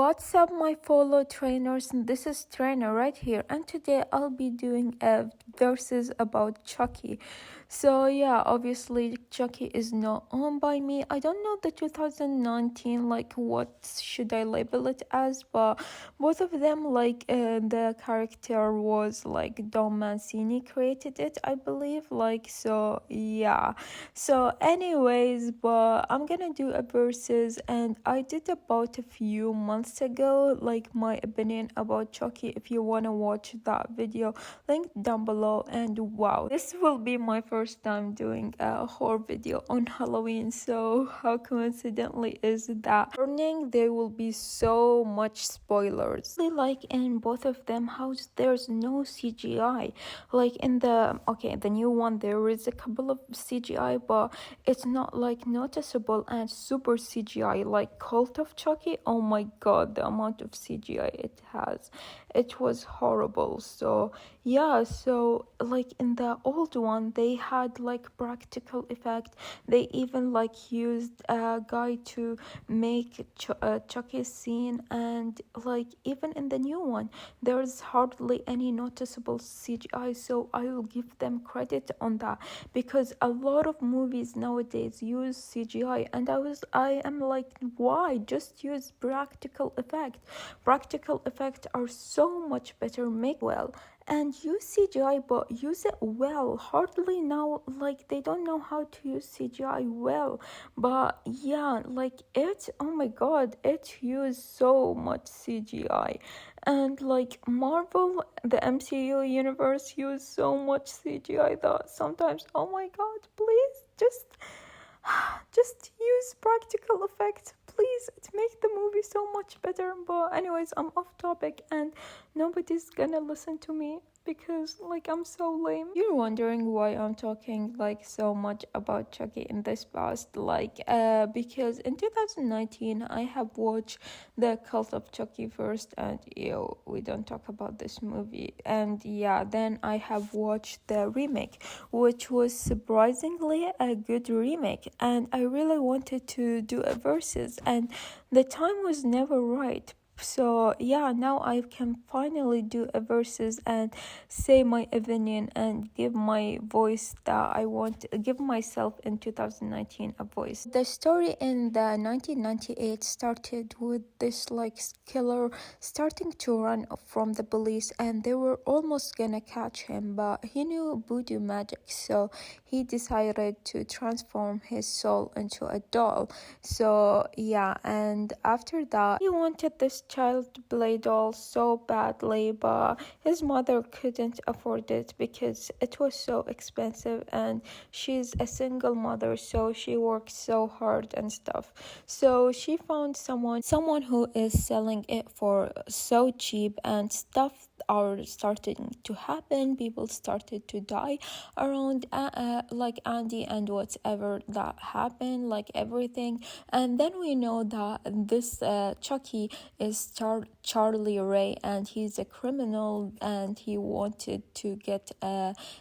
What's up, my fellow trainers? And this is Trainer right here, and today I'll be doing a verses about Chucky. So yeah, obviously Chucky is not owned by me. I don't know the 2019 what should I label it as, but both of them the character was Don Mancini created it, I believe. So yeah. So anyways, but I'm gonna do a verses, and I did about a few months ago my opinion about Chucky. If you wanna watch that video, link down below. And wow, this will be my first time doing a horror video on Halloween, so how coincidentally is that? Warning, there will be so much spoilers. In both of them, how there's no CGI. In the new one there is a couple of CGI, but it's not noticeable and super CGI. Cult of Chucky, oh my god, the amount of CGI it has, it was horrible. So yeah, so in the old one they had practical effect. They even used a guy to make Chucky's scene, and even in the new one there's hardly any noticeable CGI. So I will give them credit on that, because a lot of movies nowadays use CGI, and I am why just use practical effect? Practical effects are so much better. Make well and use CGI, but use it well. Hardly now, they don't know how to use CGI well. But yeah, oh my god, it used so much CGI. And Marvel, the MCU universe used so much CGI that sometimes, oh my god, please just use practical effects, please. It makes the movie so much better. But anyways, I'm off topic and nobody's gonna listen to me because I'm so lame. You're wondering why I'm talking so much about Chucky in this past, because in 2019 I have watched the Cult of Chucky first, and we don't talk about this movie. And yeah, then I have watched the remake, which was surprisingly a good remake, and I really wanted to do a versus, and the time was never right. So yeah, now I can finally do a versus and say my opinion and give my voice that I want, give myself in 2019 a voice. The story in the 1998 started with this killer starting to run from the police, and they were almost gonna catch him, but he knew voodoo magic, so he decided to transform his soul into a doll. So yeah, and after that he wanted this child play doll so badly, but his mother couldn't afford it because it was so expensive, and she's a single mother, so she works so hard and stuff. So she found someone who is selling it for so cheap, and stuff are starting to happen. People started to die around Andy, and whatever that happened, everything. And then we know that this Chucky is Charlie Ray, and he's a criminal, and he wanted to get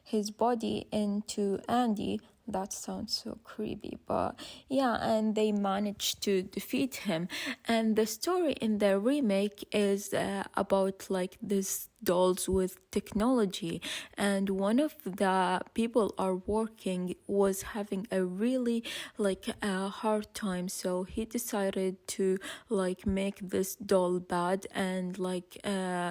his body into Andy. That sounds so creepy, but yeah, and they managed to defeat him. And the story in the remake is about this dolls with technology, and one of the people are working was having a really a hard time, so he decided to make this doll bad, and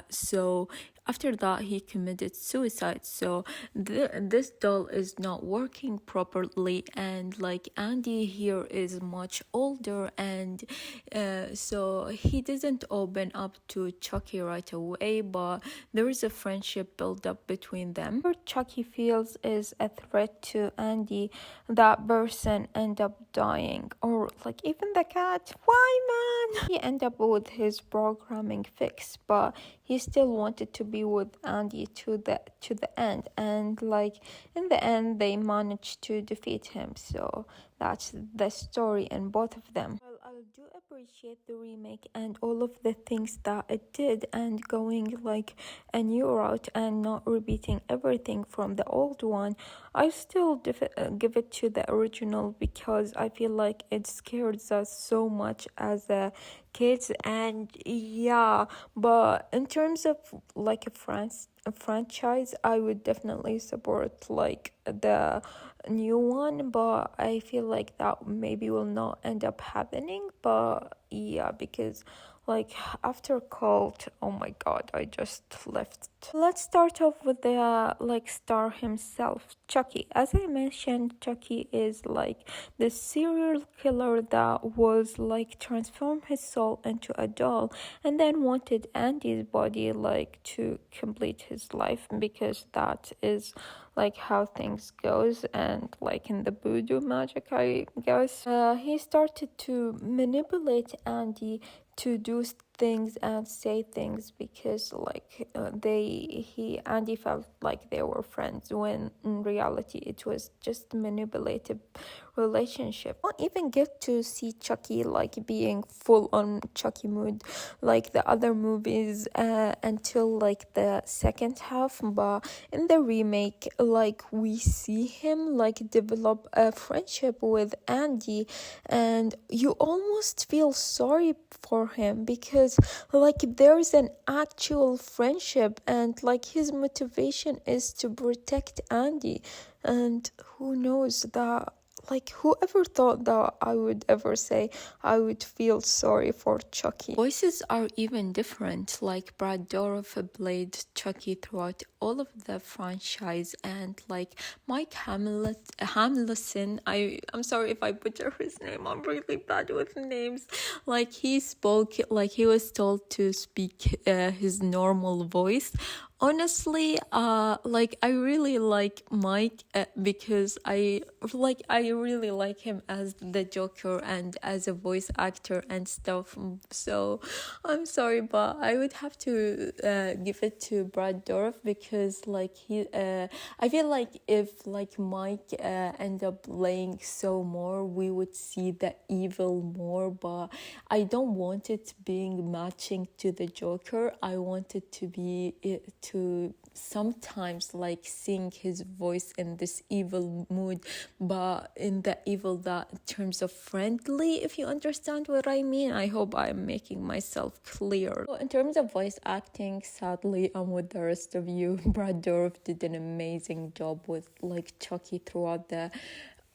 so after that he committed suicide. So this doll is not working properly, and Andy here is much older, and so he doesn't open up to Chucky right away, but there is a friendship built up between them. What Chucky feels is a threat to Andy, that person end up dying, or even the cat. Why, man? He end up with his programming fixed, but he still wanted to be with Andy to the end, and in the end they managed to defeat him. So that's the story in both of them. Well, I'll do appreciate the remake and all of the things that it did, and going like a new route and not repeating everything from the old one. I still give it to the original because I feel like it scares us so much as kids. And yeah, but in terms of like a franchise, I would definitely support like the new one, but I feel like that maybe will not end up happening. But yeah, because like after Cult, oh my god, I just left. Let's start off with the like star himself, Chucky. As I mentioned, Chucky is like the serial killer that was like transformed his soul into a doll and then wanted Andy's body like to complete his life, because that is like how things goes, and like in the voodoo magic, I guess. He started to manipulate Andy to do things and say things because like Andy felt like they were friends, when in reality it was just manipulative relationship. I don't even get to see Chucky like being full on Chucky mood like the other movies until like the second half, but in the remake like we see him like develop a friendship with Andy, and you almost feel sorry for him because like there's an actual friendship, and like his motivation is to protect Andy. And who knows that, like, whoever thought that I would ever say I would feel sorry for Chucky? Voices are even different. Like Brad Dourif played Chucky throughout all of the franchise, and like Mike Hamilton, I'm sorry if I butcher his name. I'm really bad with names. Like he spoke, like he was told to speak his normal voice. Honestly, like I really like Mike because I really like him as the Joker and as a voice actor and stuff. So I'm sorry, but I would have to give it to Brad Dourif because like I feel like if like Mike end up playing so more, we would see the evil more. But I don't want it being matching to the Joker. I want it to be to sometimes like seeing his voice in this evil mood, but in the evil that in terms of friendly, if you understand what I mean. I hope I'm making myself clear. So in terms of voice acting, sadly I'm with the rest of you. Brad Dourif did an amazing job with like Chucky throughout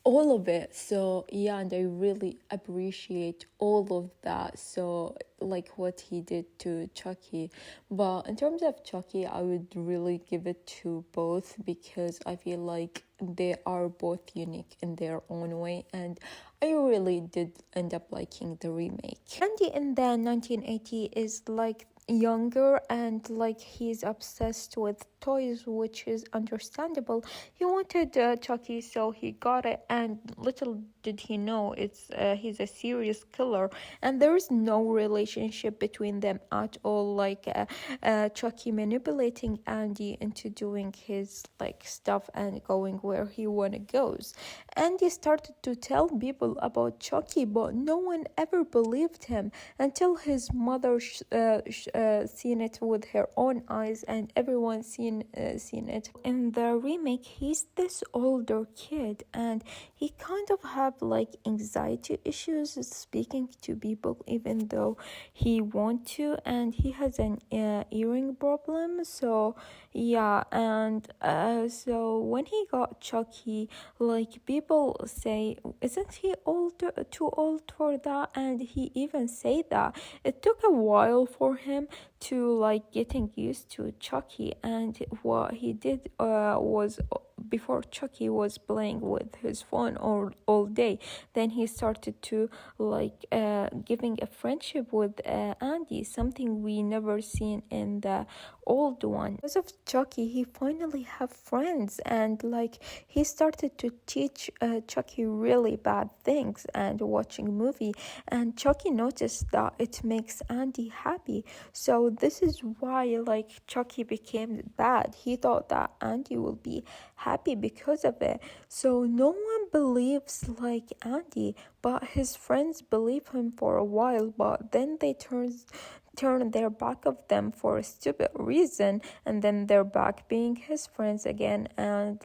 all of it. So yeah, and I really appreciate all of that. So like what he did to Chucky. But in terms of Chucky, I would really give it to both because I feel like they are both unique in their own way, and I really did end up liking the remake. Andy in the 1980 is like younger, and like he's obsessed with toys, which is understandable. He wanted Chucky, so he got it, and little did he know he's a serious killer, and there is no relationship between them at all. Like Chucky manipulating Andy into doing his like stuff and going where he wanna goes. Andy started to tell people about Chucky, but no one ever believed him until his mother seen it with her own eyes, and everyone seen it. In the remake, he's this older kid, and he kind of have like anxiety issues speaking to people, even though he want to, and he has an earring problem. So yeah, and so when he got Chucky, like people say, isn't he too old for that? And he even say that it took a while for him to like getting used to Chucky, and what he did was, before Chucky was playing with his phone all day, then he started to like giving a friendship with Andy, something we never seen in the old one. Because of Chucky, he finally have friends, and like he started to teach Chucky really bad things and watching movie, and Chucky noticed that it makes Andy happy. So this is why like Chucky became bad. He thought that Andy will be happy because of it. So no one one believes like Andy, but his friends believe him for a while, but then they turn their back of them for a stupid reason, and then they're back being his friends again, and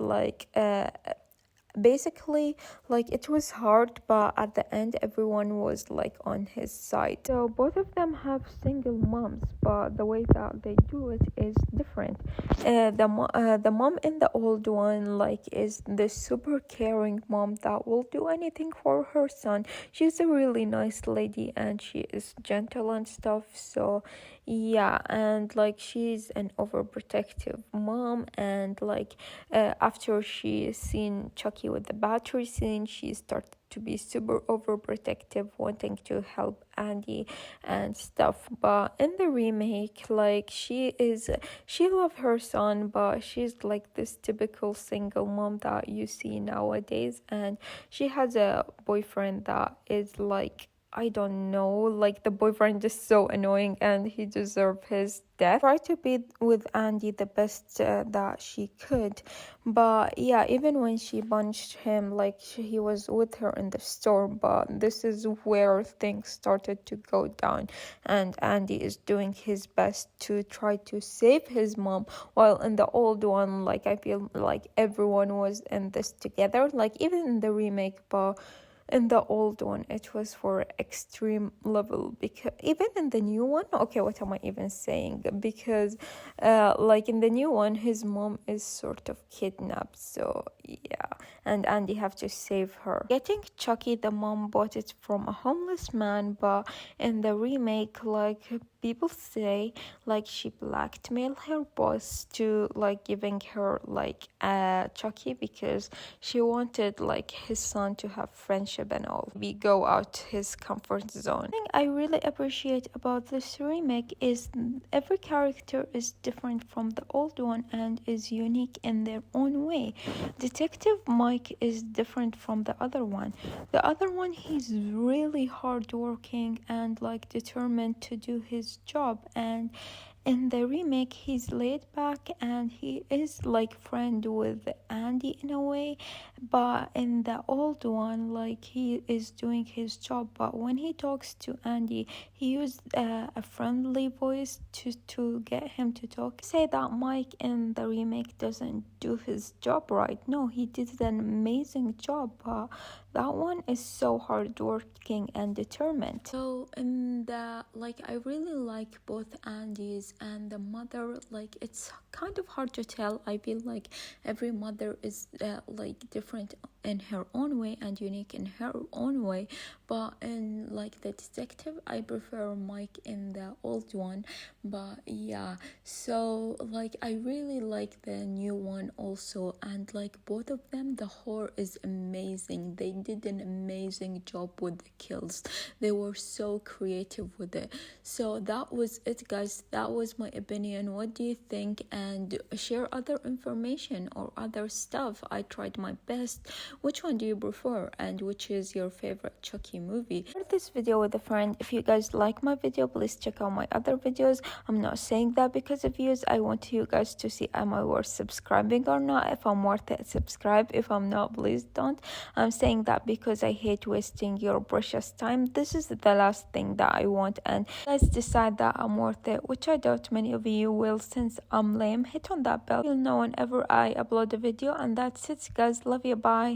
basically like it was hard, but at the end everyone was like on his side. So both of them have single moms, but the way that they do it is different. The mom in the old one like is the super caring mom that will do anything for her son. She's a really nice lady and she is gentle and stuff. So yeah, and like she's an overprotective mom, and like after she seen Chucky with the battery scene, she started to be super overprotective, wanting to help Andy and stuff. But in the remake, like she loves her son, but she's like this typical single mom that you see nowadays, and she has a boyfriend that is like, I don't know, like the boyfriend is so annoying and he deserved his death. Tried to be with Andy the best that she could, but yeah, even when she punched him, like he was with her in the store, but this is where things started to go down, and Andy is doing his best to try to save his mom, while in the old one, like I feel like everyone was in this together, like even in the remake, but in the old one it was for extreme level. Because even in the new one, okay, what am I even saying, because like in the new one his mom is sort of kidnapped, so yeah, and Andy have to save her. Getting Chucky, the mom bought it from a homeless man, but in the remake, like people say like she blackmailed her boss to like giving her like Chucky, because she wanted like his son to have friendship and all, we go out his comfort zone. The thing I really appreciate about this remake is every character is different from the old one and is unique in their own way. Detective Mike is different from the other one. The other one, he's really hardworking and like determined to do his job, and in the remake he's laid back and he is like friend with Andy in a way, but in the old one like he is doing his job, but when he talks to Andy he used a friendly voice to get him to talk. Say that Mike in the remake doesn't do his job right. No, he did an amazing job, but that one is so hardworking and determined. So in the like I really like both Andy's and the mother. Like it's kind of hard to tell. I feel like every mother is like different in her own way and unique in her own way, but in like the detective I prefer Mike in the old one. But yeah, so like I really like the new one also, and like both of them, the horror is amazing. They did an amazing job with the kills. They were so creative with it. So that was it, guys. That was my opinion. What do you think? And share other information or other stuff. I tried my best. Which one do you prefer, and which is your favorite Chucky movie? Share this video with a friend. If you guys like my video, please check out my other videos. I'm not saying that because of views. I want you guys to see am I worth subscribing or not. If I'm worth it, subscribe. If I'm not, please don't. I'm saying that because I hate wasting your precious time. This is the last thing that I want, and you guys decide that I'm worth it, which I doubt many of you will, since I'm lame. Hit on that bell, you'll know whenever I upload a video, and that's it, guys. Love you, bye.